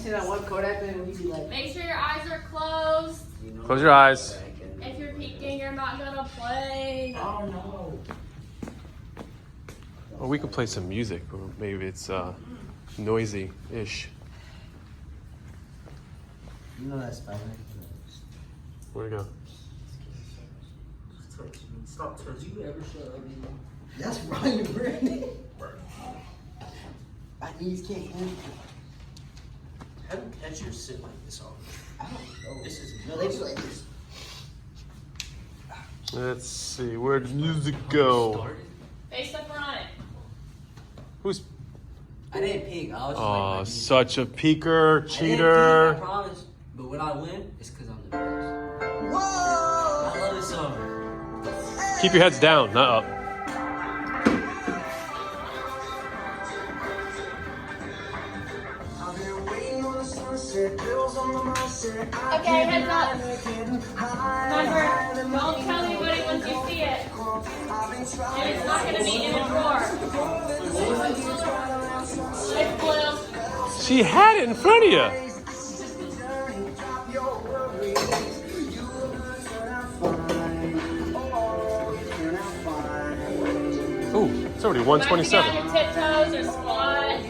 see that one Kodak thing when he'd be like, make sure your eyes are closed. Close your eyes. If you're peeking, you're not gonna play. oh no. Well, we could play some music, or maybe it's noisy-ish. You know that's fine. Where'd it go? Stop touching. You ever shut up? That's Ryan Brandon. My knees can't move. How do catchers sit like this all? I don't know. This is No, they do like this. Let's see. Where'd the music go? Face the front. Who's? I didn't peek. I was just Oh, like, such a peeker, I cheater. promise. But when I win, it's because I'm the best. Whoa! I love this song. Keep your heads down, not up. Okay, heads up. Remember, don't tell anybody once you see it. And it's not gonna be in a drawer. It's blue. She had it in front of you. Ooh, it's already 127. Back again, tiptoes or squat.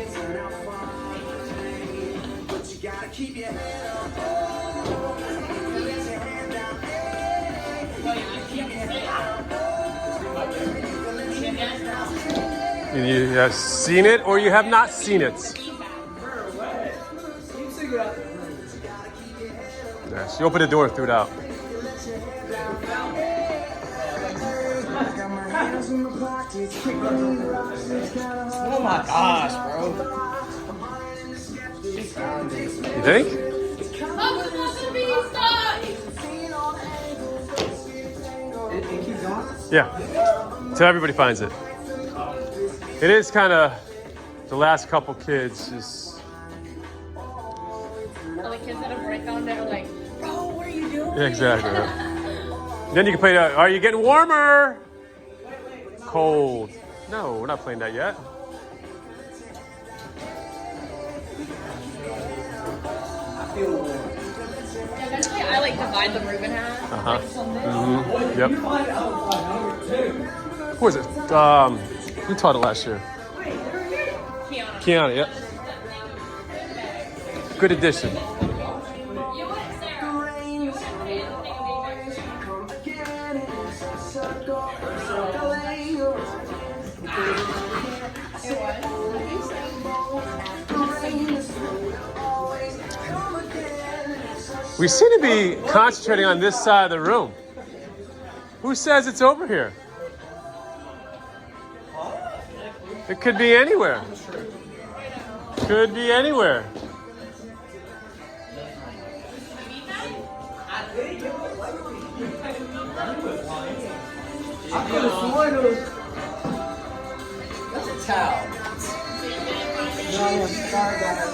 You have seen it or you have not seen it. Yes, you open the door, threw it out. Oh my gosh, bro. You think? Huckle wants the Beanstalk. It keeps going? Yeah. Till everybody finds it. It is kind of the last couple kids just. All the kids that have break on it are like, bro, what are you doing? Yeah, exactly. Right. Then you can play. Are you getting warmer? Cold. No, we're not playing that yet. I feel warm. Eventually, I like divide the room in half. Uh huh. Like Sunday. Mm-hmm. Yep. Who was it? Who taught it last year? Kiana. Kiana. Yep. Good addition. You and Sarah. You and Peyton think We seem to be concentrating on this side of the room. Who says it's over here? It could be anywhere. Could be anywhere. I could have sworn it was. That's a towel. No, I'm sorry, guys.